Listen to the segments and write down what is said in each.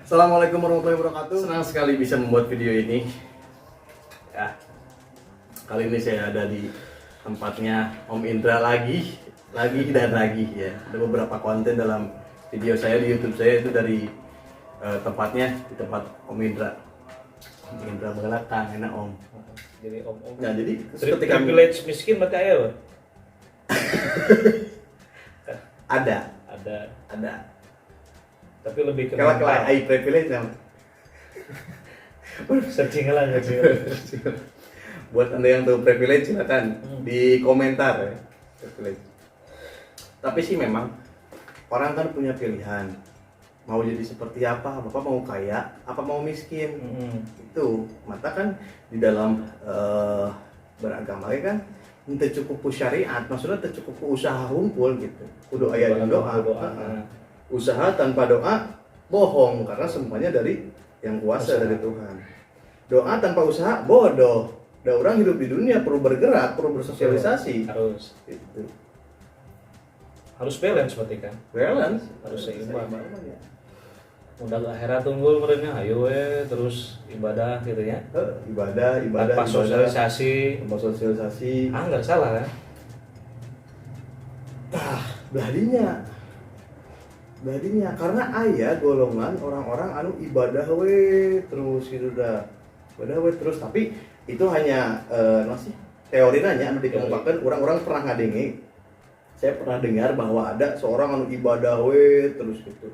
Assalamualaikum warahmatullahi wabarakatuh. Senang sekali bisa membuat video ini. Ya, kali ini saya ada di tempatnya Om Indra lagi dan lagi ya. Ada beberapa konten dalam video saya di YouTube saya itu dari tempatnya di tempat Om Indra. Om Indra belakang enak Om. Jadi om. Nah, jadi ketika privilege miskin berarti ayo. ada. Tapi lebih ke Kalau ai privilege nama. searching lah. Buat Anda yang tahu privilege silakan di komentar ya. Privilege. Tapi sih memang orang kan punya pilihan. Mau jadi seperti apa? Bapak mau kaya, apa mau miskin? Itu. Maka kan di dalam beragama kan ente cukup syariat, maksudnya ente cukup usaha hunkul gitu. Kudu aya doa. Usaha tanpa doa bohong karena semuanya dari yang kuasa usaha. Dari Tuhan. Doa tanpa usaha bodoh. Da orang hidup di dunia perlu bergerak, perlu bersosialisasi. Harus. Itu. Harus balance berarti kan? Balance, harus seimbang. Udah akhirat tunggul merenya ayo terus ibadah gitu ya. Ibadah tanpa sosialisasi. Enggak salah kan? Beladinya karena aya golongan orang-orang anu ibadah terus gitu dah. Tapi itu hanya teori nanya anu dikemukakan orang-orang pernah ngadengi. Saya pernah dengar bahwa ada seorang anu ibadah terus gitu.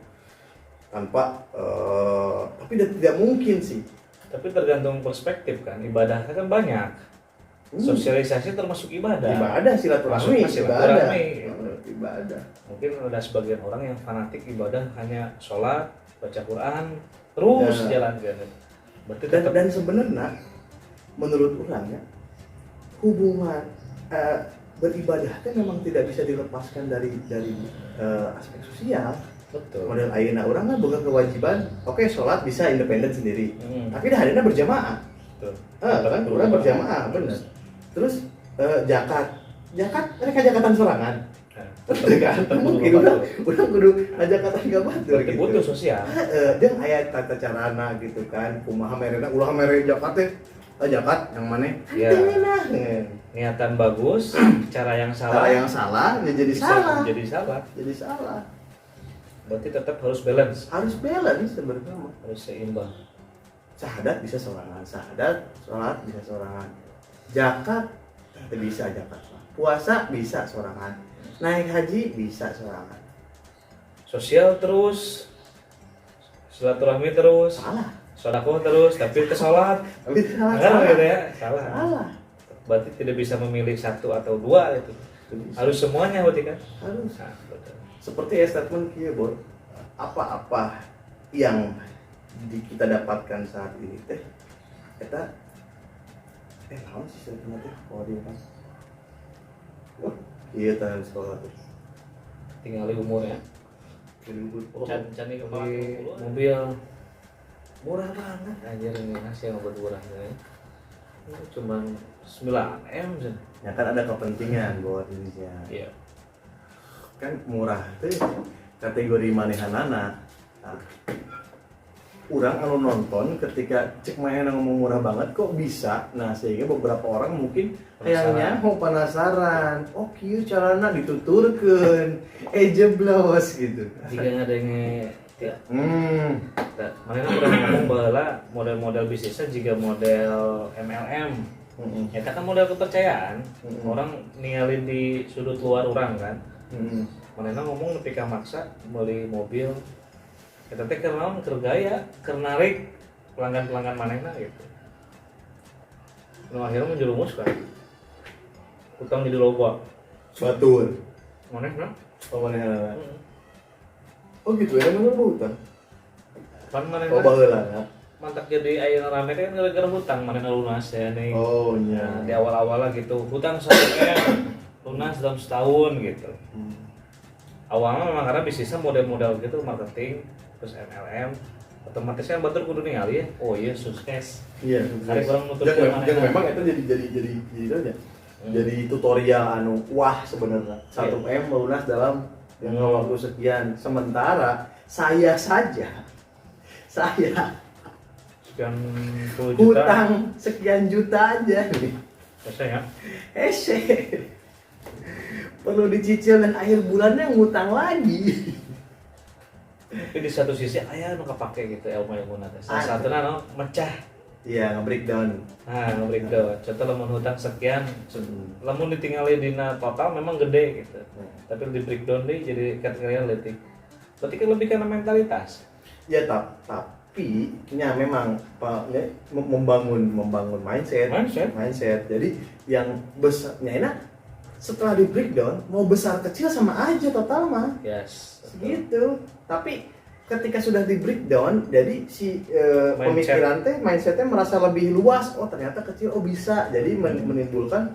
Tanpa tapi tidak mungkin sih. Tapi tergantung perspektif kan. Ibadahnya kan banyak. Sosialisasi termasuk ibadah. Ibadah silaturahmi. Ibadah. Mungkin ada sebagian orang yang fanatik ibadah hanya sholat, baca Quran, terus jalan gitu. Berarti dan sebenarnya menurut orang ya hubungan beribadah kan memang tidak bisa dilepaskan dari aspek sosial. Betul. Model ayeuna orang kan bukan kewajiban. Oke, sholat bisa independen sendiri. Tapi dah hadina berjamaah. Betul. Kan orang berjamaah benar. Terus zakat mereka zakatan sorangan. Mungkin udah kudu zakatan gabatur gitu. Butuh sosial. Jeung aya tata carana gitu kan. Kumaha merena ulah mere zakat teh. Zakat yang mana? Ya. Niatan bagus, cara yang salah ya jadi salah. Jadi salah. Berarti tetap harus balance. Harus balance sebenarnya. Harus seimbang. Syahadat bisa sorangan, sholat bisa sorangan. Zakat bisa zakat. Puasa bisa sorangan. Naik haji bisa sorangan. Sosial terus, silaturahmi terus, sedekah terus, tapi ke sholat. Salah gitu ya, salah. Berarti tidak bisa memilih satu atau dua itu. Harus semuanya berarti kan? Harus. Nah, betul. Seperti statement kieu, Bor. Apa-apa yang kita dapatkan saat ini teh eta naon sih statement teh kalau dia kan. Iya tahan sekolah tuh. Tinggali umurnya. Cani kepala mobil murah banget. Anjir ini nasi yang murah ya. Cuman 9M sih. Ya kan ada kepentingan buat Indonesia. Iya. Kan murah tuh kategori manehanana. Nah, urang anu nonton ketika cek main ngomong murah banget kok bisa. Nah, sehingga beberapa orang mungkin kayaknya mau penasaran. Oh, kieu carana dituturkeun. Jeblos gitu. Jika ngadenge teh. Manehna udah ngomong baheula model-model bisnisnya juga model MLM. Eta kan model kepercayaan. Orang ninggalin di sudut luar orang kan. Manehna ngomong nepi ka maksa beli mobil. Eta teh keur naon? Keur gaya, keur narik pelanggan-pelanggan manehna gitu. Nu akhirnya menjerumus kan. Utang jadi loba. Batur. Manehna? Manehna. Oh gitu ya, memang hutang. Pan manehna. Baheula. Mantak jadi ayeuna rame kan gara-gara hutang manehna lunas ya nih. Oh iya. Nah, di awal-awal gitu, hutang 1M lunas dalam setahun gitu. Awalnya memang karena bisnisnya model-model gitu, marketing terus MLM, otomatis kan batur kudu ningali ya. Oh iya sukses. Iya, Hari kurang nutup yang memang itu jadi jadi tutorial anu wah sebenarnya. 1M lunas dalam jangka waktu sekian. Sementara saya saja Saya sekian 10 juta hutang sekian juta aja nih. biasanya. Hese. Perlu dicicil dan akhir bulannya ngutang lagi. Tapi di satu sisi aya nu kapake gitu ilmu nanti. Salah satunya no mecah. Iya, nge-breakdown. Nah, nge-breakdown. Contoh lamun hutang sekian, lamun ditinggali dina total memang gede gitu. Tapi di breakdown deh jadi kategorinya leutik. Berarti kan lebih karena mentalitas. Ya tapi nya memang membangun mindset. Jadi yang besarnya enak setelah di breakdown mau besar kecil sama aja total mah. Yes. Gitu. Tapi ketika sudah di breakdown, jadi si pemikiran mindsetnya merasa lebih luas. Oh ternyata kecil, oh bisa. Jadi menimbulkan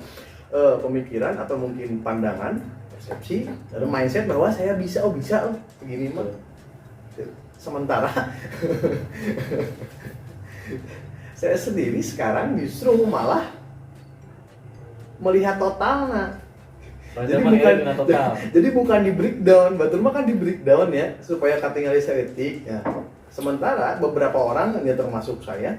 pemikiran atau mungkin pandangan, persepsi, ada mindset bahwa saya bisa, oh bisa, oh begini mah. Sementara saya sendiri sekarang justru malah melihat totalnya. Jadi bukan di breakdown, betul mah kan di breakdown ya supaya katingali seetik ya. Sementara beberapa orang ya termasuk saya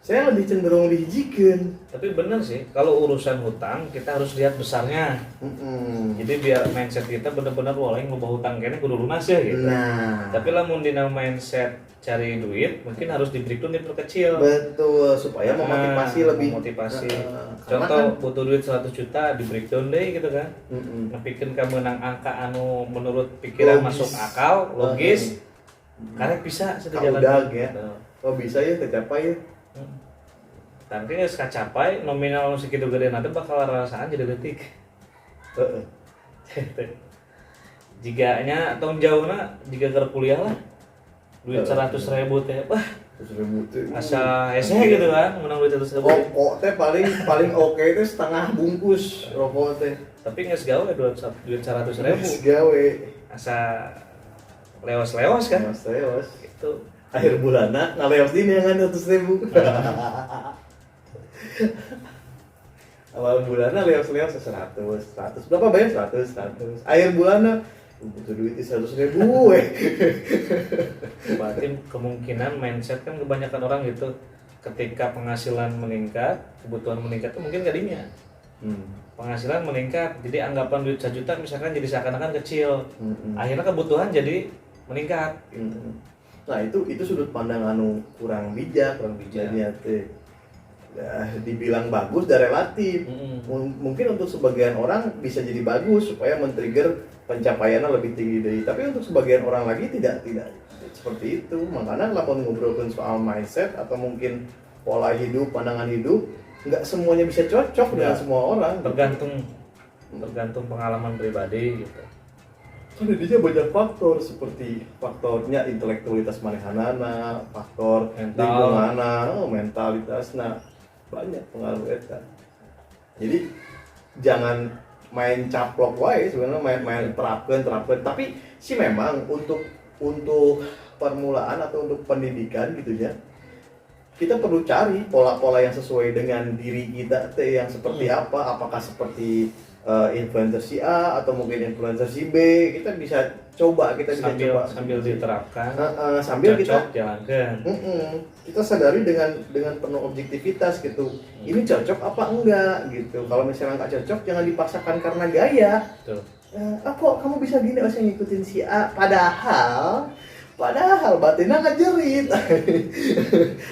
saya lebih cenderung dihijikeun. Tapi bener sih, kalau urusan hutang kita harus lihat besarnya. Jadi biar mindset kita benar-benar waleng ngubah hutang kayaknya kudu lunas ya gitu. Nah, tapi lamun dina mindset cari duit mungkin harus di breakdown diperkecil. Betul, supaya memotivasi lebih. Memotivasi. Contoh Kan, butuh duit 100 juta di breakdown deh gitu kan. Nepikeun ka meunang angka anu menurut pikiran logis. masuk akal, logis. Karek bisa sejalan ya. Oh bisa ya tercapai ya. Tapi geus kacapai nominal nu sakitu gede nanti bakal rasaan jadi leutik. Jiganya tong jauhna jiga keur kuliah lah. Duit 100.000 teh. Wah, 100.000 teh. Asa hese gitu kan, menang duit 100.000. Rokok teh paling oke teh setengah bungkus rokok teh. Tapi geus gawe duit 100.000. Geus gawe. Asa leos-leos kan? Leos. Gitu. Akhir bulanna ngaleos dini yang 100.000. Awal bulannya leos-leos 100. Berapa bayar? 100. Akhir bulannya butuh duit 100.000 weh. Berarti kemungkinan mindset kan kebanyakan orang gitu. Ketika penghasilan meningkat, kebutuhan meningkat itu mungkin gadinya. Penghasilan meningkat, jadi anggapan duit 1 juta misalkan jadi seakan-akan kecil. Akhirnya kebutuhan jadi meningkat. Gitu. Nah itu sudut pandang anu kurang bijak. Jadinya teh. Ya, dibilang bagus dan relatif. Mungkin untuk sebagian orang bisa jadi bagus supaya men-trigger pencapaiannya lebih tinggi dari. Tapi untuk sebagian orang lagi tidak seperti itu. Makanya kalau ngobrolin soal mindset atau mungkin pola hidup, pandangan hidup, nggak semuanya bisa cocok dengan semua orang. Tergantung pengalaman pribadi gitu. Kan jadinya banyak faktor seperti faktornya intelektualitas manehanana, faktor lingkunganna, mentalitasna. Banyak pengaruh eta. Jadi jangan main caplok wae sebenarnya main terapkan tapi sih memang untuk permulaan atau untuk pendidikan gitu ya. Kita perlu cari pola-pola yang sesuai dengan diri kita teh yang seperti apa, apakah seperti influencer si A atau mungkin influencer si B. Kita bisa coba sambil diterapkan, sambil kita jalankan. Kita sadari dengan penuh objektivitas gitu. Ini cocok apa enggak gitu. Kalau misalnya nggak cocok jangan dipaksakan karena gaya. Betul. Kok kamu bisa gini usah ngikutin si A, padahal batinnya ngejerit.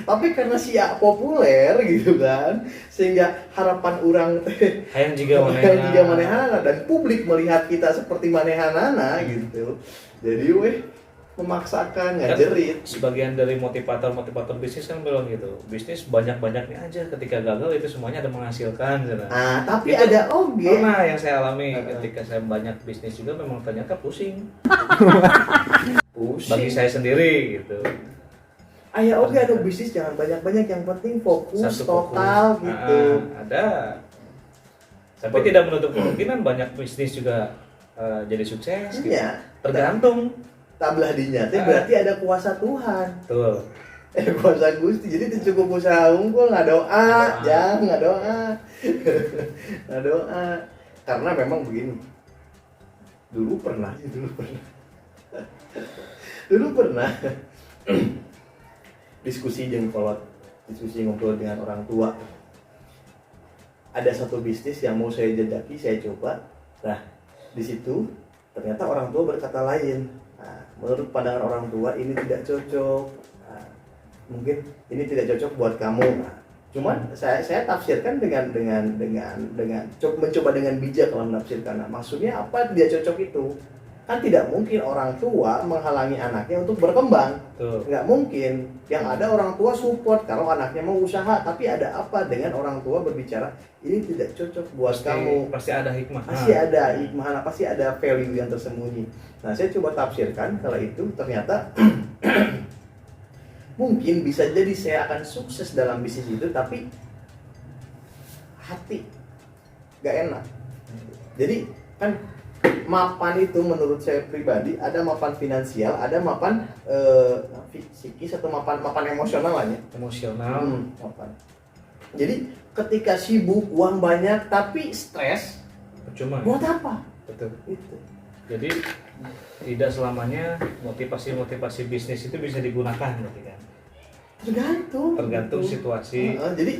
Tapi karena si A populer gitu kan, sehingga harapan orang teh hayang jiga manehana dan publik melihat kita seperti manehanana gitu. Jadi memaksakan ngejerit. Sebagian dari motivator bisnis kan bilang gitu, bisnis banyak-banyaknya aja, ketika gagal itu semuanya ada menghasilkan gitu. Tapi itu ada oge. Pernah yang saya alami ketika saya banyak bisnis juga memang ternyata pusing. Bagi saya sendiri gitu. Aya oge anu bisnis jangan banyak-banyak, yang penting fokus total gitu. Ada. Tapi tidak menutup kemungkinan banyak bisnis juga jadi sukses gitu. Tergantung. Tablah dinya teh berarti ada kuasa Tuhan. Betul. Kuasa Gusti. Jadi cukup usaha unggul ngadoa, jangan ngadoa. Ngadoa. Karena memang begini. Dulu pernah Dulu pernah diskusi ngobrol dengan orang tua. Ada satu bisnis yang mau saya jajaki, saya coba. Nah, di situ ternyata orang tua berkata lain. Nah, menurut pandangan orang tua ini tidak cocok. Nah, mungkin ini tidak cocok buat kamu. Nah, cuman saya tafsirkan dengan mencoba dengan bijak kalau menafsirkan. Nah, maksudnya apa dia cocok itu? Kan tidak mungkin orang tua menghalangi anaknya untuk berkembang. Nggak mungkin. Yang ada orang tua support kalau anaknya mau usaha, tapi ada apa dengan orang tua berbicara ini tidak cocok buat kamu? Pasti ada hikmah. Pasti ada hikmah, pasti ada value yang tersembunyi. Nah, saya coba tafsirkan kalau itu ternyata mungkin bisa jadi saya akan sukses dalam bisnis itu, tapi hati nggak enak. Jadi kan mapan itu menurut saya pribadi ada mapan finansial, ada mapan psikis atau mapan emosional lah ya. Emosional. Mapan. Jadi ketika sibuk, uang banyak tapi stres, percuma. Buat apa? Betul. Itu. Jadi tidak selamanya motivasi bisnis itu bisa digunakan, berarti kan? Tergantung situasi. Jadi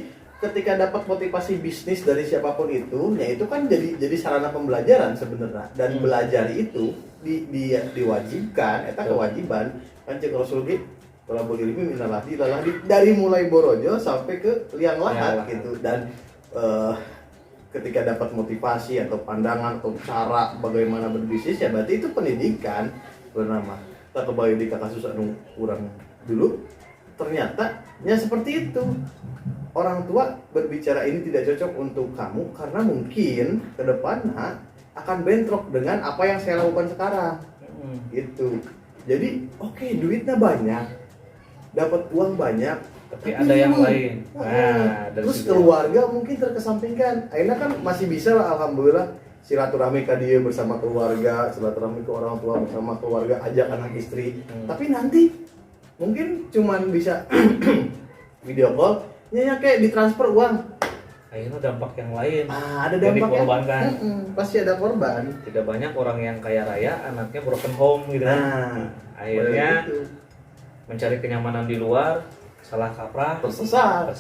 ketika dapat motivasi bisnis dari siapapun itu, ya itu kan jadi sarana pembelajaran sebenarnya. Dan belajar itu diwajibkan, eta kewajiban. Kan cek Rasul ge kalau boleh ilmi minalahdi dari mulai borojo sampai ke liang lahat gitu. Dan ketika dapat motivasi atau pandangan atau cara bagaimana berbisnis, ya berarti itu pendidikan bernama. Tak kebayang di kasus anu kurang dulu, ternyata ya seperti itu. Orang tua berbicara ini tidak cocok untuk kamu karena mungkin ke depannya akan bentrok dengan apa yang saya lakukan sekarang. Gitu. Jadi oke, duitnya banyak, dapat uang banyak, tapi ada yang lain. Terus keluarga mungkin terkesampingkan. Akhirnya kan masih bisa lah, alhamdulillah, silaturahmi ke dia bersama keluarga, silaturahmi ke orang tua bersama keluarga, ajak anak istri. Tapi nanti mungkin cuman bisa video call, ya kayak ditransfer uang. Akhirnya dampak yang lain. Ada dampak yang dikorbankan. Pasti ada korban. Tidak banyak orang yang kaya raya, anaknya broken home gitu kan. Akhirnya mencari kenyamanan di luar, salah kaprah, tersesat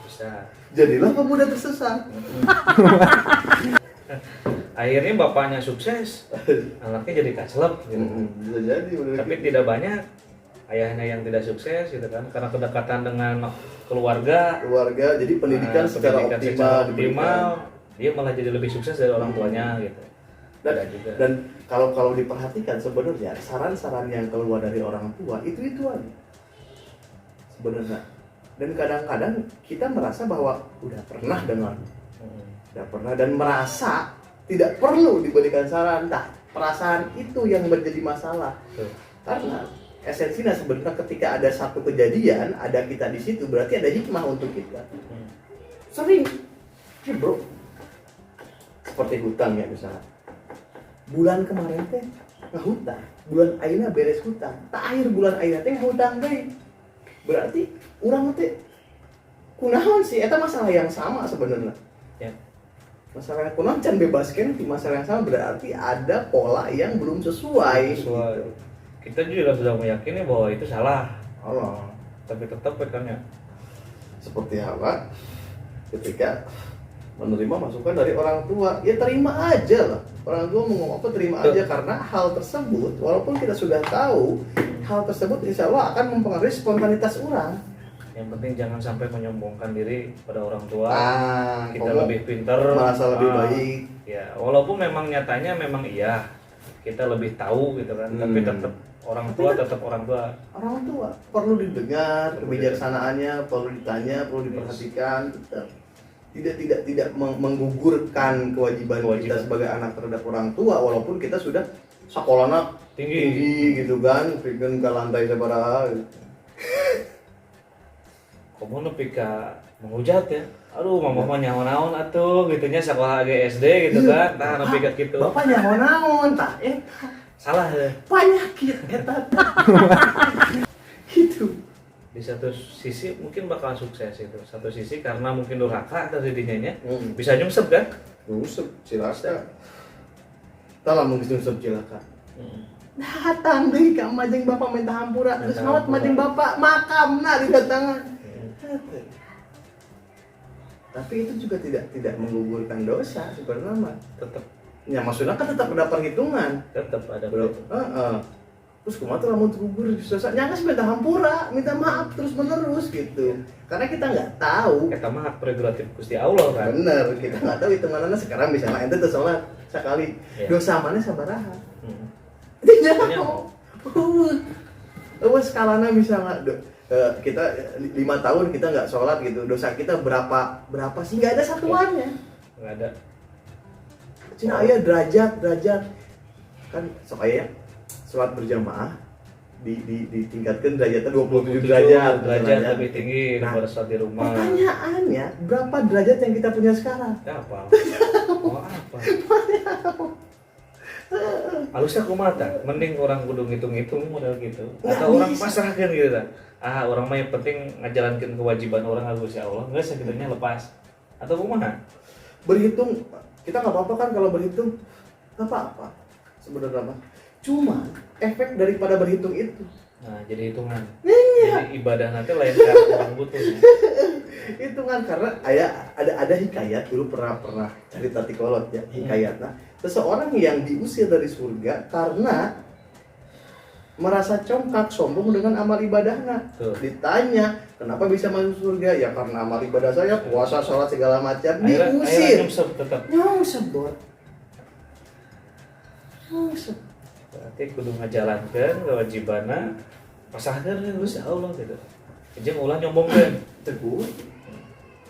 bisa. Jadilah pemuda tersesat. Akhirnya bapaknya sukses, anaknya jadi kaclep gitu. Bisa jadi. Tapi tidak banyak ayahnya yang tidak sukses gitu kan, karena kedekatan dengan keluarga, jadi pendidikan secara optimal, dia malah jadi lebih sukses dari orang tuanya gitu. Dan kalau diperhatikan sebenarnya saran-saran yang keluar dari orang tua itu aja sebenarnya. Dan kadang-kadang kita merasa bahwa udah pernah dengar, udah pernah dan merasa tidak perlu diberikan saran. Nah, perasaan itu yang menjadi masalah. Karena esensinya sebenarnya ketika ada satu kejadian, ada kita di situ, berarti ada hikmah untuk kita. Sering, bro, seperti hutang ya misalnya. Bulan kemarin teh ngahutang, bulan ayeuna beres hutang. Tak akhir bulan ayeuna teh ngahutang deh. Berarti urang teh kunaon sih? Eta masalah yang sama sebenarnya. Ya. Masalah yang kunaon can bebaskeun di masalah yang sama, berarti ada pola yang belum sesuai. Gitu. Kita juga sudah meyakini bahwa itu salah. Allah. Tapi tetap pekannya. Seperti apa? Ketika menerima masukan dari orang tua, ya terima aja lah. Orang tua mau ngomong apa terima aja, karena hal tersebut walaupun kita sudah tahu hal tersebut insya Allah akan mempengaruhi spontanitas orang. Yang penting jangan sampai menyombongkan diri pada orang tua. Kita lebih pintar, merasa lebih baik. Ya, walaupun memang nyatanya memang iya kita lebih tahu gitu kan, tapi tetap orang tua tetap orang tua. Orang tua perlu didengar, kebijaksanaannya perlu ditanya, perlu diperhatikan. Tidak menggugurkan kewajiban kita sebagai anak terhadap orang tua, walaupun kita sudah sekolahnya tinggi gitu kan, bikin ke lantai sabaraha. Kamu nepi ka menghujat ya. Aduh, mama nyaho-naon atuh gitunya sekolah SD gitu kan. Tah nepi ka kitu. Bapak nyaho-naon tah salah ya. Penyakit eta. Gitu. Di satu sisi mungkin bakal sukses itu, satu sisi karena mungkin durhaka atau jadinya bisa nyungsep kan? Nyungsep cilaka. Talah mungkin nyungsep cilaka. datang deui ka majeng bapak minta hampura geus maot majeng bapak makamna didatangan. Tapi itu juga tidak menggugurkan dosa sebenarnya mah. Tetap Ya maksudnya kan tetap ada perhitungan. tetap ada Bro, terus kumaha tuh lamun gugur dosa nyangas minta hampura, minta maaf terus menerus gitu. Karena kita nggak tahu. eta mah hak prerogatif Gusti Allah kan. Bener, kita nggak tahu hitungannya sekarang misalnya ente teu salat sekali. Ya. Dosa mana sabaraha? Hmm. Tidak. Nyaho. Skalanya misalnya kita 5 tahun kita nggak sholat gitu, dosa kita berapa sih, nggak ada satuannya. Nggak ada. Cina aya derajat kan sok aya sholat berjamaah ditingkatkan derajatnya 27 derajat lebih tinggi daripada sholat di rumah. Pertanyaannya berapa derajat yang kita punya sekarang? Ya apa? Oh apa? Halusnya kumata, mending orang kudu ngitung-ngitung model gitu. Atau orang pasrahkan gitu kan. Orang mah yang penting ngajalankan kewajiban orang aku Gusti Allah, enggak segitunya lepas. Atau kumaha? Berhitung, kita nggak apa-apa kan kalau berhitung, nggak apa-apa sebenarnya mah. Cuma efek daripada berhitung itu. Nah, jadi hitungan. Jadi ibadah nanti lain karena orang butuhnya. Hitungan karena ada hikayat dulu pernah cerita tikolot ya hikayatnya. Seseorang yang diusir dari surga karena merasa congkak sombong dengan amal ibadahnya. Ditanya kenapa bisa masuk surga, ya karena amal ibadah saya puasa sholat segala macam. Diusir nyungsep bot nyungsep. Berarti kudu ngajalankan kewajibannya pasahkan Gusti Allah gitu. Jeung ulah nyombongkeun teguh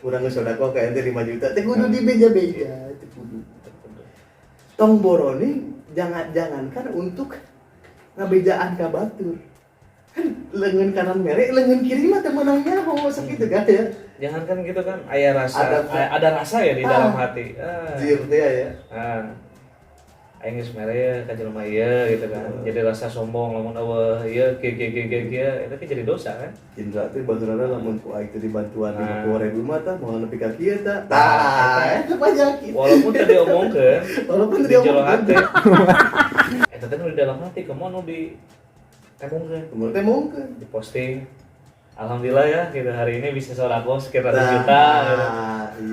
urang geus sodaqoh ka ente 5 juta teh kudu dibeja-beja teh kudu tong boroni jangankan untuk ngabejaan ka batur kan leungeun kanan mere leungeun kiri mah teu meunang nyaho sakitu kan ya. Jangankan gitu kan aya rasa ada rasa ya di dalam hati. Jir teh ya. Aing geus mere ka jelema ieu gitu kan. Jadi rasa sombong lamun eueuh ieu kieu eta teh jadi dosa kan. Indra teh bageurana lamun ku aing teh dibantuan 50.000 mah tah moal nepi ka kieu tah. Tah eta pajak. Walaupun teu diomongkeun, walaupun teu diomongkeun. Eta teh nu di dalam hati kumaha nu di temongkeun. Temongkeun. Diposting. Alhamdulillah ya kita hari ini bisa sodaqoh sekitar 1 juta gitu.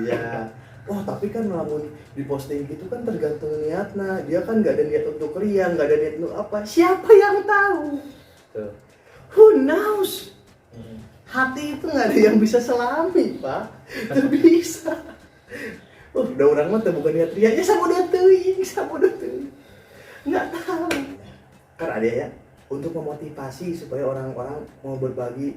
Iya. Wah tapi kan lamun diposting gitu kan tergantung niatnya. Dia kan gak ada niat untuk ria, gak ada niat untuk apa. Siapa yang tahu? Tuh. Who knows? Hati itu gak ada yang bisa selami, Pak. Tuh bisa. Udah orang mah bukan niat ria. Ya sabodoh teuing. Nggak tahu. Kan ada ya, untuk memotivasi supaya orang-orang mau berbagi.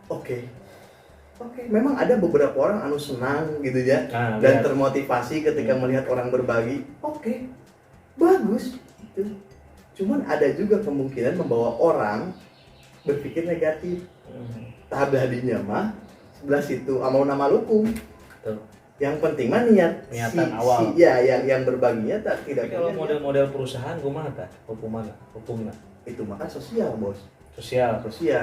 Oke, memang ada beberapa orang anu senang gitu ya, dan termotivasi ketika melihat orang berbagi. Oke, bagus gitu. Cuman ada juga kemungkinan membawa orang berpikir negatif. Tahap hadinya mah sebelah situ amau nama lukum. Yang penting mah niatan awal. Yang berbaginya tidak. Kalau model-model perusahaan kumaha tah hukumna? Itu mah kan sosial, Bos. Sosial.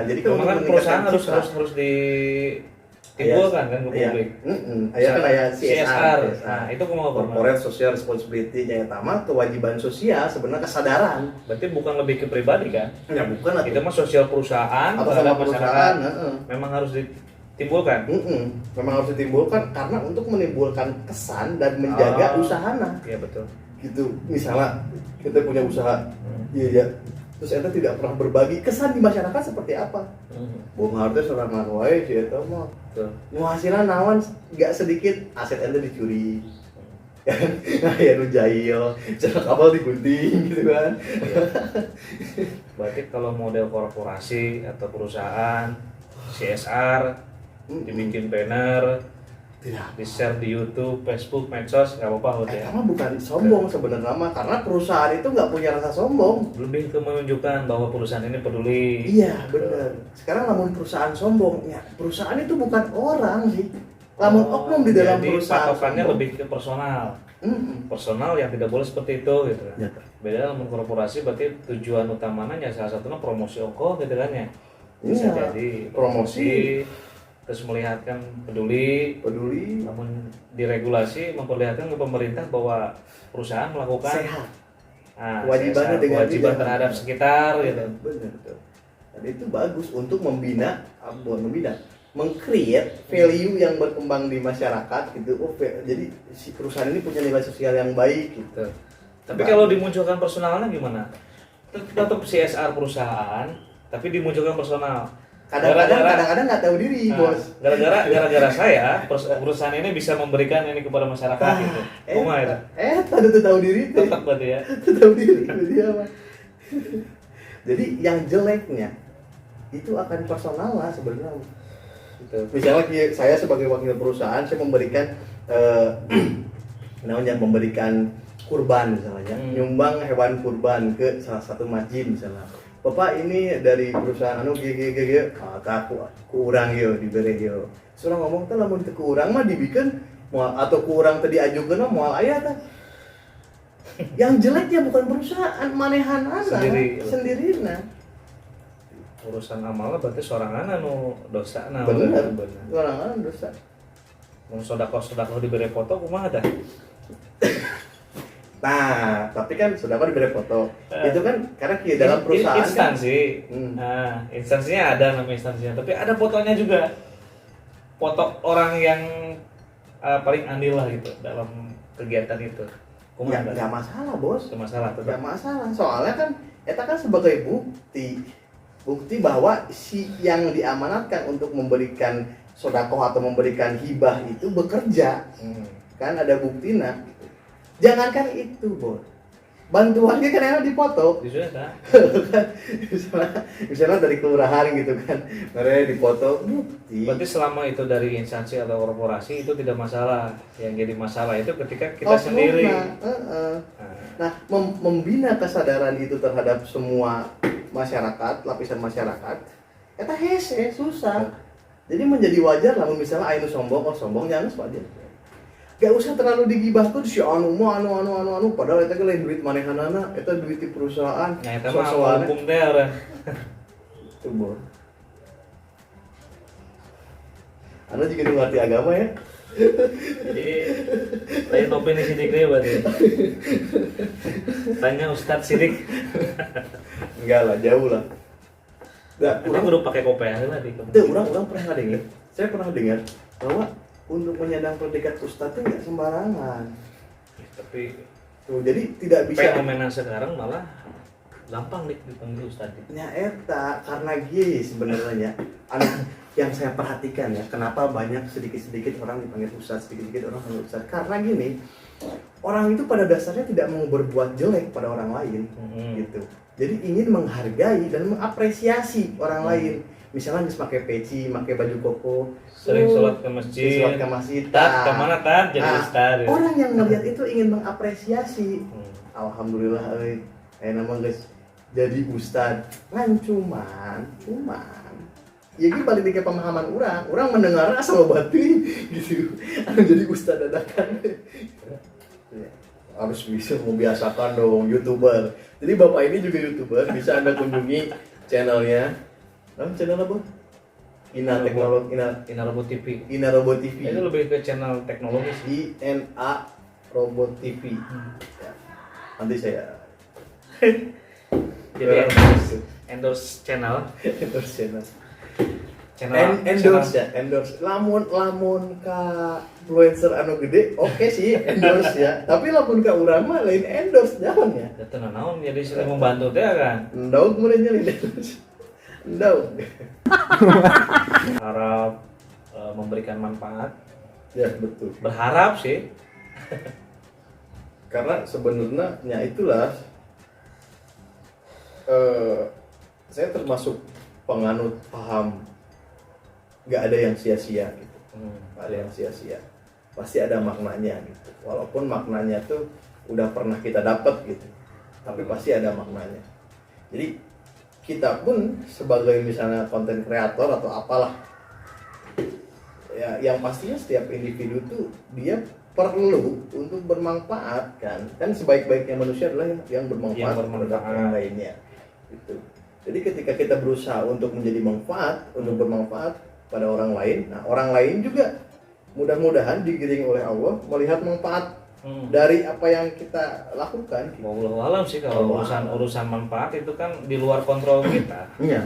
Jadi kalau kan perusahaan harus ditimbulkan kan ke publik. Kan aya CSR. Nah, itu kumaha corporate social responsibility yang utama kewajiban sosial sebenarnya kesadaran. Berarti bukan lebih ke pribadi kan? Ya bukan lah. Itu mah sosial perusahaan terhadap perusahaan. Memang harus ditimbulkan. Memang harus ditimbulkan karena untuk menimbulkan kesan dan menjaga usahana. Iya betul. Gitu. Misalnya kita punya usaha. Iya. Terus eta tidak pernah berbagi, kesan di masyarakat seperti apa? Bung hartnya sorangan wae si eta mah. Nu hasilna naon enggak sedikit aset ente dicuri. Nah, ya nu jahil, cara kapal digunting gitu kan. Berarti kalau model korporasi atau perusahaan CSR dibikin banner, di-share di YouTube, Facebook, medsos, nggak apa-apa ya. Karena bukan sombong sebenarnya mah, karena perusahaan itu nggak punya rasa sombong. Lebih ke menunjukkan bahwa perusahaan ini peduli. Iya benar. Sekarang namun perusahaan sombong, ya perusahaan itu bukan orang sih. Namun oknum di dalam perusahaan. Patokannya lebih ke personal. Personal yang tidak boleh seperti itu gitu kan. Ya. Beda dalam korporasi berarti tujuan utamanya salah satunya promosi ongkos gitu kan ya. Bisa jadi promosi. Terus melihatkan peduli, namun diregulasi memperlihatkan ke pemerintah bahwa perusahaan melakukan kewajibannya dengan kewajiban terhadap sekitar gitu. Benar tuh. Dan itu bagus untuk meng-create value yang berkembang di masyarakat gitu. Jadi si perusahaan ini punya nilai sosial yang baik gitu. Tapi kalau dimunculkan personalnya gimana? Tetap CSR perusahaan, tapi dimunculkan personal. Kadang-kadang nggak tahu diri, bos. Gara-gara saya perusahaan ini bisa memberikan ini kepada masyarakat gitu. Kumaha itu? Tadi tuh tahu diri tuh. Tetap berarti ya. Tahu diri dia mah. Jadi yang jeleknya itu akan personal lah sebenarnya. Gitu. Misalnya saya sebagai wakil perusahaan saya memberikan memberikan kurban misalnya, nyumbang hewan kurban ke salah satu masjid misalnya. Bapak ini dari perusahaan ku urang yo dibere yo. Surang ngomong teh lamun teu ku urang mah dibikin atau ku urang teh diajukeun mah moal aya teh. Yang jeleknya bukan perusahaan, manehanana sendirina. Urusan amalnya berarti sorangan anu dosa na. Bener. Sorangan dosa. Mun sedekah dibere foto kumaha tah? Nah, tapi kan sudah diberi foto. Itu kan karena di dalam perusahaan instansi. Nah, instansinya ada nama instansinya, tapi ada fotonya juga. Foto orang yang paling andil lah gitu dalam kegiatan itu. Ya, nggak masalah, bos. Nggak masalah, tetap. Nggak masalah. Soalnya kan eta kan sebagai bukti bahwa si yang diamanatkan untuk memberikan sedekah atau memberikan hibah itu bekerja. Kan ada buktinya. Jangankan itu, bos. Bantuannya kan enak dipoto. misalnya dari kelurahan gitu kan. Mereka dipoto bukti. Berarti selama itu dari instansi atau korporasi itu tidak masalah. Yang jadi masalah itu ketika kita sendiri. Nah, membina kesadaran itu terhadap semua masyarakat, lapisan masyarakat, eta hese susah. Jadi menjadi wajar lah misalnya anu sombong, sombongnya anu wajar. Gak usah terlalu digibahkeun si anu padahal eta ge lain duit manehanana, eta duit di perusahaan. Nah, eta mah hukum teh urang. Tuh, Bos. Anu juga ngerti agama ya. Jadi lain opini sidik deh berarti. Tanya Ustadz sidik. Enggak lah, jauh lah. Orang baru pakai kopiah lah di kampus. Orang pernah dengar. Saya pernah dengar bahwa untuk menyandang predikat ustadz itu nggak sembarangan. Tapi tuh jadi tidak bisa. Fenomena sekarang malah gampang dipanggil ustadz. Ya eta karena sebenarnya yang saya perhatikan ya, kenapa banyak sedikit-sedikit orang dipanggil ustadz, sedikit-sedikit orang dipanggil ustadz. Karena orang itu pada dasarnya tidak mau berbuat jelek pada orang lain, gitu. Jadi ingin menghargai dan mengapresiasi orang lain. Misalnya bisa pakai peci, pakai baju koko, sering sholat ke masjid, tat kemana tat jadi ustad. Orang yang melihat itu ingin mengapresiasi. Alhamdulillah, nama guys jadi ustad. Kan cuman, ya ini balik ke pemahaman orang mendengar asal batin gitu. Jadi ustad dadakan. Harus bisa membiasakan dong YouTuber. Jadi bapak ini juga YouTuber, bisa Anda kunjungi channelnya. Channel apa? Ina Robot TV. Ina Robot TV. Itu lebih ke channel teknologi sih. INA Robot TV. Ya. Nanti saya jadi endorse channel. Endorse. Lamun ka influencer anu gede, oke sih endorse ya. Tapi lamun ka urang mah lain endorse jangan ya. Eta naon jadi sering membantu teh kan. Endog mun nya endorse. Endog. Harap memberikan manfaat. Ya, betul. Berharap sih. Karena sebenarnya itulah saya termasuk penganut paham nggak ada yang sia-sia gitu. Nggak ada yang sia-sia, pasti ada maknanya gitu. Walaupun maknanya tuh udah pernah kita dapat gitu, tapi pasti ada maknanya. Jadi kita pun sebagai misalnya konten kreator atau apalah ya, yang pastinya setiap individu tuh dia perlu untuk bermanfaat kan sebaik-baiknya manusia adalah yang bermanfaat terhadap orang lainnya gitu. Jadi ketika kita berusaha untuk menjadi manfaat, untuk bermanfaat pada orang lain, nah orang lain juga mudah-mudahan digiring oleh Allah melihat manfaat dari apa yang kita lakukan. Wallahu alam sih kalau urusan manfaat itu kan di luar kontrol kita. Iya.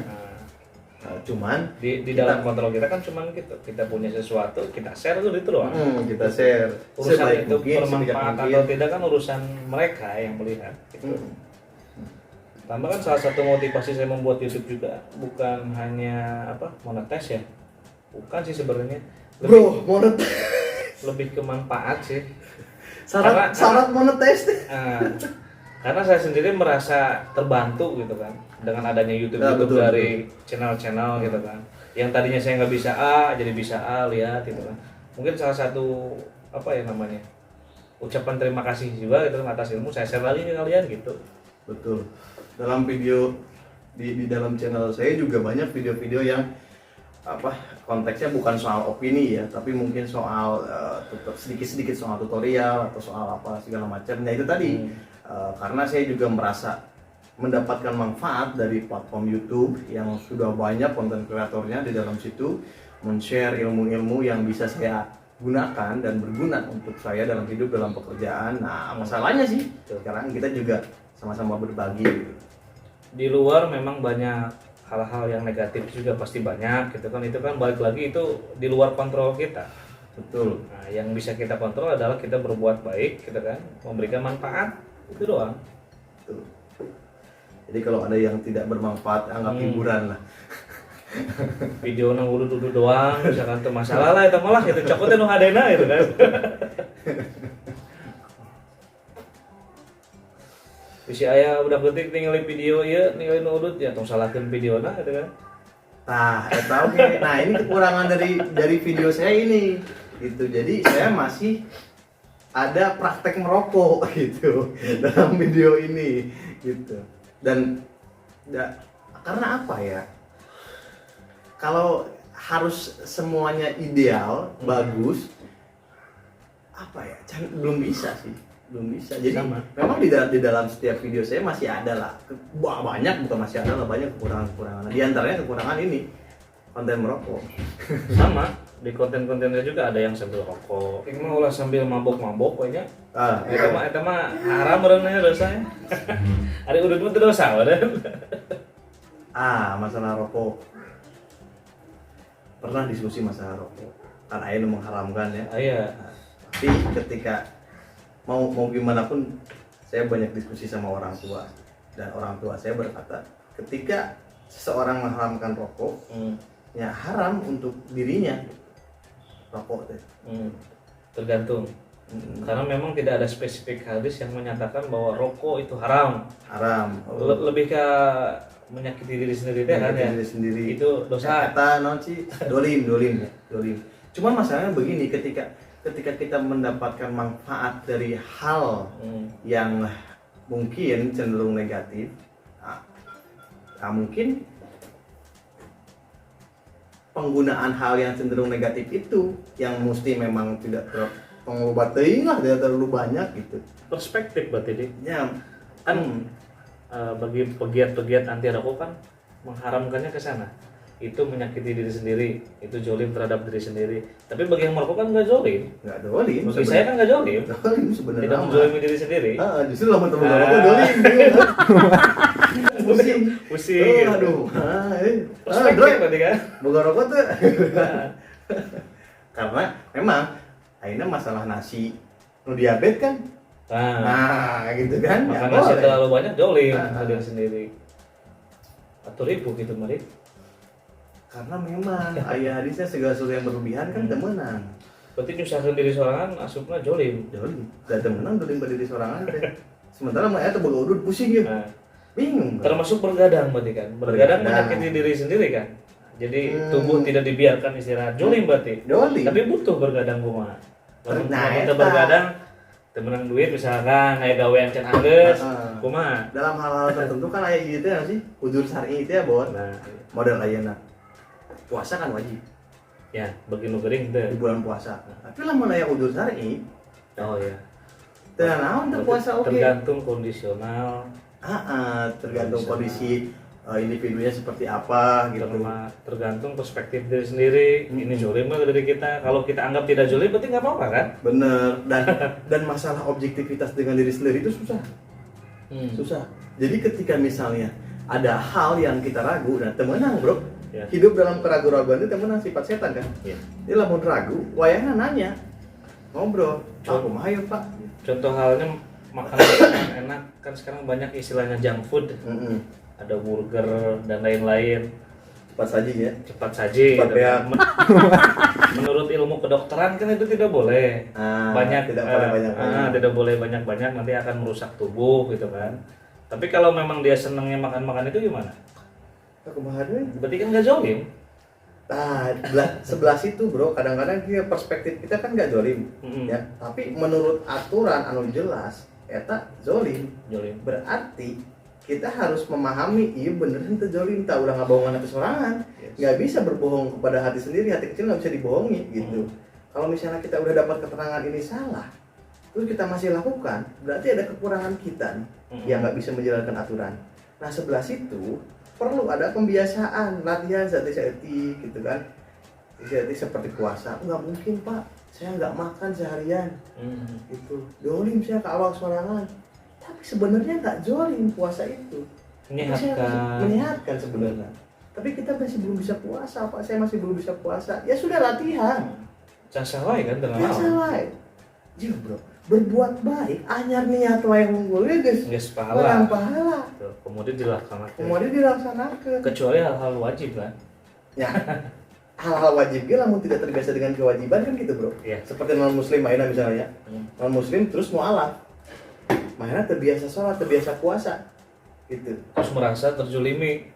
Cuman di dalam kontrol kita kan cuman gitu, kita punya sesuatu kita share itu doang. Kita share Urusan itu bermanfaat atau tidak kan urusan mereka yang melihat gitu. Tambah kan salah satu motivasi saya membuat YouTube juga bukan hanya monetis ya, bukan sih sebenarnya. Lebih ke manfaat sih. Syarat monetis. Karena saya sendiri merasa terbantu gitu kan dengan adanya YouTube dari channel-channel gitu kan. Yang tadinya saya nggak bisa A jadi bisa A, lihat gitu kan. Mungkin salah satu ucapan terima kasih juga gitu kan atas ilmu saya share lagi ke kalian gitu. Betul. Dalam video di dalam channel saya juga banyak video-video yang konteksnya bukan soal opini ya, tapi mungkin soal sedikit-sedikit soal tutorial atau soal apa segala macam. Nah itu tadi karena saya juga merasa mendapatkan manfaat dari platform YouTube yang sudah banyak konten kreatornya di dalam situ men-share ilmu-ilmu yang bisa saya gunakan dan berguna untuk saya dalam hidup, dalam pekerjaan. Nah masalahnya sih sekarang kita juga sama-sama berbagi gitu. Di luar memang banyak hal-hal yang negatif juga pasti banyak gitu kan, itu kan balik lagi itu di luar kontrol kita. Betul. Nah, yang bisa kita kontrol adalah kita berbuat baik gitu kan, memberikan manfaat, itu doang. Betul. Jadi kalau ada yang tidak bermanfaat anggap hiburan lah. Video nang duduk doang misalkan tuh masalah lah itu malah itu cokotnya nu hadena gitu kan. Bisa ayah udah ketik tinggalin video ya, ninggalin udut ya, tong salahkan video gitu kan. Nah ini kekurangan dari video saya ini gitu. Jadi saya masih ada praktek merokok gitu dalam video ini gitu. Dan karena apa ya? Kalau harus semuanya ideal, bagus, belum bisa sih. Belum bisa. Jadi memang di dalam setiap video saya masih ada lah banyak kekurangan-kekurangan. Di antaranya kekurangan ini konten merokok. Sama di konten-kontennya juga ada yang sambil rokok. Ini mah ulah sambil mabok-mabok kayaknya. Eta mah haram berenanya dosanya. Ari udut mah dosa badan. Masalah rokok. Pernah diskusi masalah rokok. Kan aya nu mengharamkan ya. Iya. Tapi ketika mau gimana pun saya banyak diskusi sama orang tua dan orang tua saya berkata ketika seseorang mengharamkan rokok ya haram untuk dirinya rokok tergantung karena memang tidak ada spesifik hadis yang menyatakan bahwa rokok itu haram. Lebih ke menyakiti diri sendiri kan ya, itu dosa dolim. Cuman masalahnya begini, ketika kita mendapatkan manfaat dari hal yang mungkin cenderung negatif, mungkin penggunaan hal yang cenderung negatif itu yang mesti memang tidak pengobat lah, tidak terlalu banyak gitu. Perspektif berarti deh. Ya, bagi pegiat-pegiat anti rokok kan mengharamkannya ke sana. Itu menyakiti diri sendiri, itu zolim terhadap diri sendiri. Tapi bagi yang merokok kan nggak zolim. Bagi saya kan nggak zolim. Sebenarnya. Tidak menzolimi diri sendiri. Justru lah teman merokok zolim. Pusing. Aduh. Perspektif berarti kan. Boga rokok tuh. Karena memang akhirnya masalah nasi, diabetes kan. Gitu kan. Makan nasi terlalu banyak zolim diri sendiri. Atau ribu gitu mari. Karena memang ayah hadisnya segala sesuatu yang berlebihan kan temenan. Berarti nyusahkan diri sorangan asupna jolim. Dan temenan dolim pada diri sorangan teh. Sementara mah eta boga udut pusing gitu. Bingung. Termasuk bergadang berarti kan. Bergadang menyakiti diri sendiri kan. Jadi tubuh tidak dibiarkan istirahat. Jolim berarti. Tapi butuh bergadang kumaha. Kita bergadang temenan duit misalkan kayak gawean can anggeus kumaha. Dalam hal-hal tertentu kan aya ieu teh sih udzur syar'i teh ya, Bon. Model ayeuna. Puasa kan wajib. Ya, bagi nu geuring teh di bulan puasa. Tapi lamun aya udzur syar'i, oh ya. Teu naon teh puasa oke. Tergantung kondisional. Tergantung kondisi individunya seperti apa gitu. Tergantung perspektif diri sendiri. Ini zolim nggak dari kita? Kalau kita anggap tidak zolim berarti nggak apa-apa kan? Bener. Dan masalah objektivitas dengan diri sendiri itu susah. Susah. Jadi ketika misalnya ada hal yang kita ragu, nah temenang bro. Ya. Hidup dalam keraguan-raguan itu temenang, sifat setan kan. Ya. Dia lamun ragu, wayahnya nanya, ngobrol, aku mah ayo pak. Contoh halnya makanan enak kan sekarang banyak istilahnya junk food. Ada burger dan lain-lain. Cepat saji ya. Cepat saji. Cepat gitu. Menurut ilmu kedokteran kan itu tidak boleh. Tidak boleh banyak-banyak, nanti akan merusak tubuh gitu kan. Tapi kalau memang dia senangnya makan-makan itu gimana? Berarti kan nggak zolim. Nah, sebelah situ bro, kadang-kadang perspektif kita kan nggak zolim, ya. Tapi menurut aturan anu jelas, eta zolim. Berarti kita harus memahami, iya bener itu zolim, tak udah ngabohongan hati sorangan, nggak bisa berbohong kepada hati sendiri, hati kecil nggak bisa dibohongi gitu. Kalau misalnya kita udah dapat keterangan ini salah, terus kita masih lakukan, berarti ada kekurangan kita nih, yang nggak bisa menjalankan aturan. Nah sebelah situ perlu ada pembiasaan, latihan etik gitu kan, etik seperti puasa. Nggak mungkin pak, saya nggak makan seharian, gitu. Zolim saya ke awal sorangan. Tapi sebenarnya nggak zolim puasa itu, menyehatkan sebenarnya. Tapi kita masih belum bisa puasa, Pak. Saya masih belum bisa puasa. Ya sudah latihan. Casalai kan dengan Casalai. Jadi bro, berbuat baik, anyar niat wae unggul ya guys. Geus pahala. Pahala. Kemudian dilaksanakan. Kecuali hal-hal wajib kan. Ya. Hal-hal wajib dia lamun tidak terbiasa dengan kewajiban kan gitu bro. Ya. Seperti non muslim mainnya misalnya. Non muslim terus mualaf. Makanya terbiasa sholat, terbiasa puasa gitu. Terus merasa terjolimi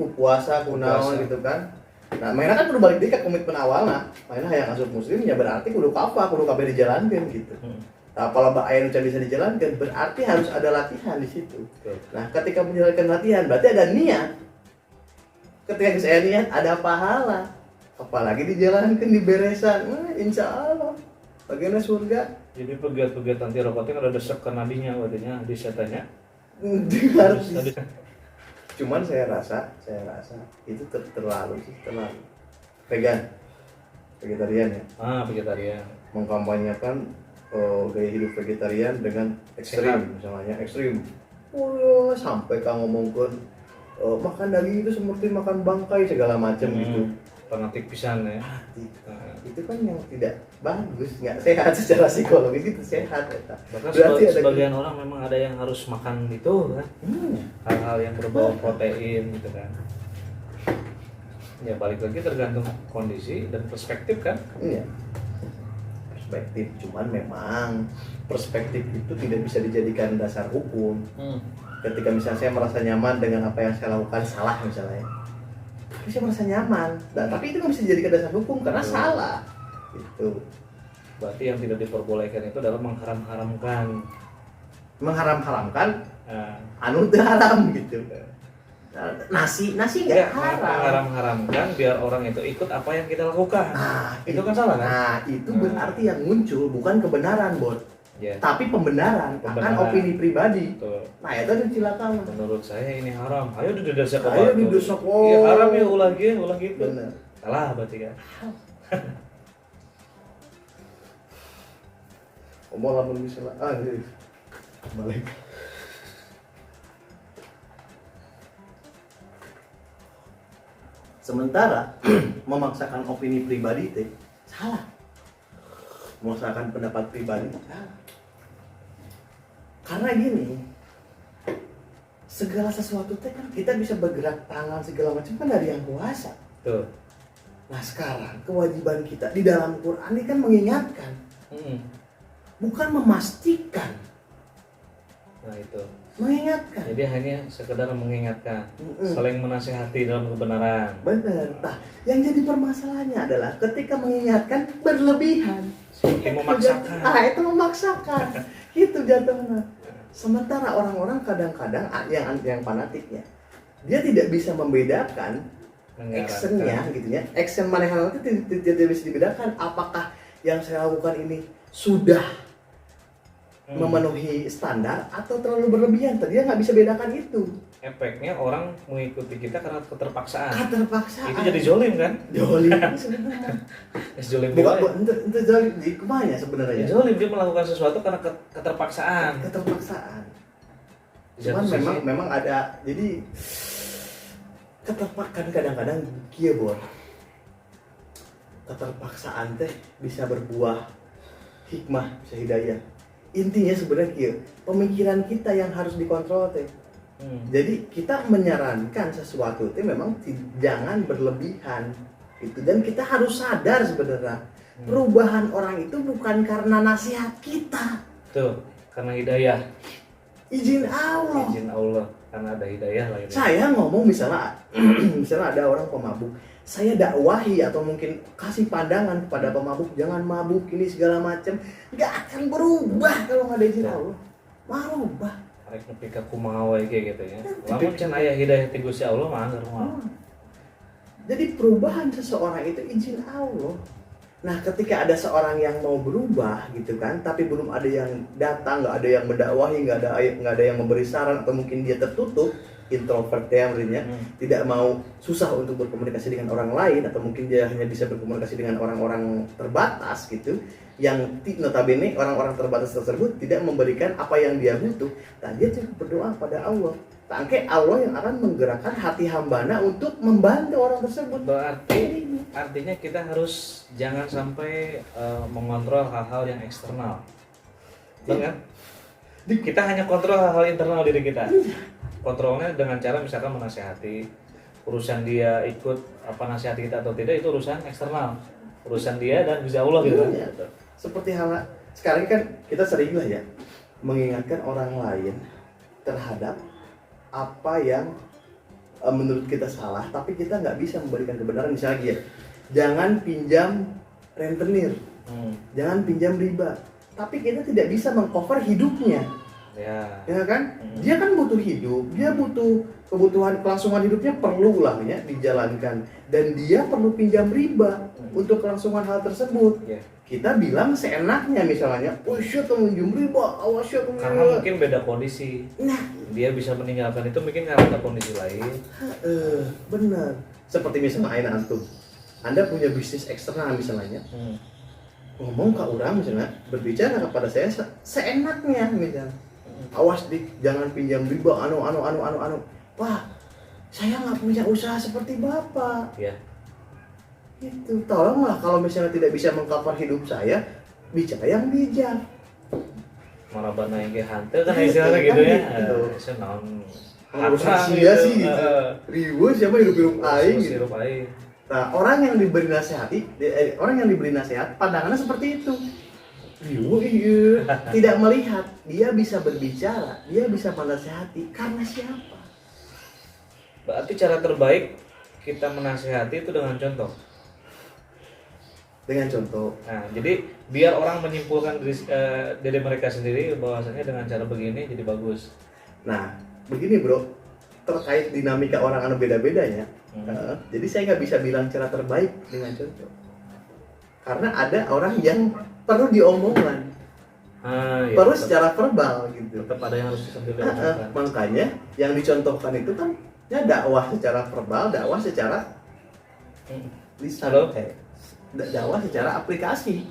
ku puasa, ku naon gitu kan. Nah, mainnya kan kudu balik deui ka komitmen awalna. Mainnya hayang asup muslim ya berarti kudu kabeh dijalankeun gitu. Nah, kalau aya nu bisa dijalankan, berarti harus ada latihan di situ. Nah, ketika menjalankan latihan berarti ada niat. Ketika saya niat ada pahala. Apalagi dijalankan diberesan, insya Allah bagiannya surga. Jadi pegiat-pegiat anti rokok itu ada desek ke nadinya, wadahnya di setanya. Cuman saya rasa itu terlalu. Vegetarian ya. Vegetarian. Mengkampanyekan gaya hidup vegetarian dengan ekstrim, misalnya ekstrim. Sampai kamu ngomongkan makan daging itu seperti makan bangkai segala macam gitu. Fanatik pisan ya. Itu kan yang tidak bagus, nggak sehat secara psikologis, itu sehat ya. Bahkan sebagian orang memang ada yang harus makan itu kan. Hal-hal yang berbau protein gitu kan. Ya balik lagi tergantung kondisi dan perspektif kan. Iya. Perspektif, cuman memang perspektif itu tidak bisa dijadikan dasar hukum. Ketika misalnya saya merasa nyaman dengan apa yang saya lakukan salah misalnya. Tapi saya merasa nyaman, tapi itu nggak bisa dijadikan dasar hukum karena salah. Itu. Berarti yang tidak diperbolehkan itu adalah mengharam-haramkan. Anu teu haram gitu. Nasi nggak haram. Mengharam-haramkan biar orang itu ikut apa yang kita lakukan. Itu kan salah kan? Nah, itu berarti yang muncul bukan kebenaran, Bot. Tapi pembenaran akan opini pribadi. Betul. Nah, itu ada cilaka. Menurut saya ini haram. Ayo didesak. Ayo didesak. Ya haram ya ulah gitu. Benar. Salah berarti kan. Omong lamun bisa lah. Balik. Sementara memaksakan opini pribadi teh salah. Memaksakan pendapat pribadi salah. Karena gini, segala sesuatu teh kan kita bisa bergerak tangan segala macam kan dari yang kuasa. Tuh. Nah sekarang kewajiban kita di dalam Quran ini kan mengingatkan, bukan memastikan. Nah itu. Mengingatkan. Jadi hanya sekedar mengingatkan, saling menasihati dalam kebenaran. Benar. Nah, yang jadi permasalahannya adalah ketika mengingatkan berlebihan. Seperti memaksakan. Itu memaksakan. Itu jatuhnya. Sementara orang-orang kadang-kadang yang fanatiknya, dia tidak bisa membedakan actionnya gitu ya. Action manehna itu tidak bisa dibedakan apakah yang saya lakukan ini sudah memenuhi standar atau terlalu berlebihan. Dia nggak bisa bedakan itu. efeknya orang mengikuti kita karena keterpaksaan. Keterpaksaan. Itu jadi zolim kan? Zolim sebenarnya. Zolim Bukan juga. itu zolim di kemana sebenarnya? Zolim dia melakukan sesuatu karena keterpaksaan. Keterpaksaan. Di Cuman satu sisi, memang ada, jadi keterpaksaan kadang-kadang kieu bor. Keterpaksaan teh bisa berbuah hikmah, bisa hidayah. Intinya sebenarnya kieu, pemikiran kita yang harus dikontrol teh. Jadi kita menyarankan sesuatu itu memang jangan berlebihan gitu, dan kita harus sadar sebenarnya perubahan orang itu bukan karena nasihat kita, tuh karena hidayah, izin Allah. izin Allah, karena ada hidayah lah itu. Saya ngomong misalnya misalnya ada orang pemabuk, saya dakwahi atau mungkin kasih pandangan kepada pemabuk, jangan mabuk ini segala macam, nggak akan berubah kalau nggak ada izin Allah. Merubah. Arek nepi ka kumaha wae gitu ya. Lamun can aya hidayah ti Gusti Allah mah anggar moal. Jadi perubahan seseorang itu izin Allah. Nah, ketika ada seorang yang mau berubah gitu kan, tapi belum ada yang datang, nggak ada yang mendakwahi, nggak ada yang memberi saran, atau mungkin dia tertutup, introvert ya maksudnya, tidak mau, susah untuk berkomunikasi dengan orang lain, atau mungkin dia hanya bisa berkomunikasi dengan orang-orang terbatas gitu, yang notabene orang-orang terbatas tersebut tidak memberikan apa yang dia butuh. Nah, dia cukup berdoa pada Allah. Tangke Allah yang akan menggerakkan hati hambana untuk membantu orang tersebut. Berarti artinya kita harus jangan sampai mengontrol hal-hal yang eksternal. Benar kan? Kita hanya kontrol hal-hal internal diri kita. Kontrolnya dengan cara misalkan menasihati, urusan dia ikut apa nasihat kita atau tidak itu urusan eksternal, urusan dia dan Gusti Allah gitu kan. Ya, seperti hal sekarang kan kita sering lah ya mengingatkan orang lain terhadap apa yang menurut kita salah, tapi kita nggak bisa memberikan kebenaran. Misalnya dia, jangan pinjam rentenir, jangan pinjam riba, tapi kita tidak bisa mengcover hidupnya. Ya kan? Dia kan butuh hidup, dia butuh kebutuhan kelangsungan hidupnya perlu lah ya dijalankan, dan dia perlu pinjam riba untuk kelangsungan hal tersebut. Kita bilang seenaknya misalnya, oh syut kamu pinjam riba, awas syut kamu. Karena mungkin beda kondisi. Nah, dia bisa meninggalkan itu mungkin karena ada kondisi lain. Benar. Seperti misalnya Aina antum, Anda punya bisnis eksternal misalnya. Ngomong ke orang misalnya, berbicara kepada saya seenaknya misalnya. Awas dik, jangan pinjam riba, anu. Wah, saya nggak punya usaha seperti bapak. Ya. Itu, tolonglah kalau misalnya tidak bisa mengcover hidup saya, bicara yang bijak. Marabana yang ke hantu kan istilahnya gitu ya. Itu naon harusnya sia sih gitu. Ribu siapa hidup aing gitu. Nah, orang yang diberi nasihat, pandangannya seperti itu. Iya, tidak melihat dia bisa berbicara, dia bisa menasihati karena siapa? Berarti cara terbaik kita menasihati itu dengan contoh. Dengan contoh. Nah, jadi biar orang menyimpulkan diri mereka sendiri bahwasanya dengan cara begini jadi bagus. Nah, begini bro, terkait dinamika orang anu beda-beda ya. Jadi saya nggak bisa bilang cara terbaik dengan contoh. Karena ada orang yang perlu diomongkan, iya, perlu secara verbal gitu. Tetap ada yang harus disampaikan. Makanya yang dicontohkan itu kan ya dakwah secara verbal, dakwah secara lisan, dakwah secara aplikasi.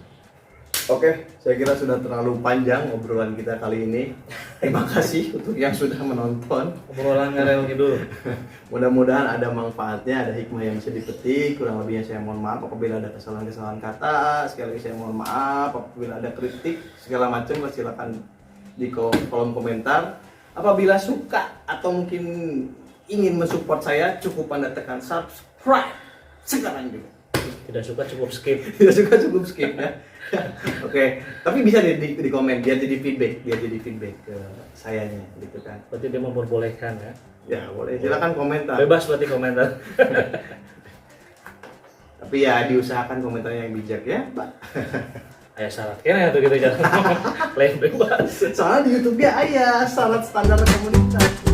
Oke, saya kira sudah terlalu panjang obrolan kita kali ini. Terima kasih untuk yang sudah menonton. Obrolan ngarel gitu. Mudah-mudahan ada manfaatnya, ada hikmah yang bisa dipetik. Kurang lebihnya saya mohon maaf apabila ada kesalahan-kesalahan kata. Sekali lagi saya mohon maaf apabila ada kritik segala macam, silakan di kolom komentar. Apabila suka atau mungkin ingin mensupport saya, cukup Anda tekan subscribe sekarang juga. Tidak suka cukup skip. Tidak suka cukup skip ya. Oke, tapi bisa di komen, biar jadi feedback ke sayanya gitu kan. Berarti dia memperbolehkan ya. Ya boleh, silakan komentar. Bebas berarti komentar. Tapi ya diusahakan komentarnya yang bijak ya, Pak. Aya syarat kene atuh gitu jangan. Lain bebas. Soalnya di YouTube ya aya syarat standar komunitas.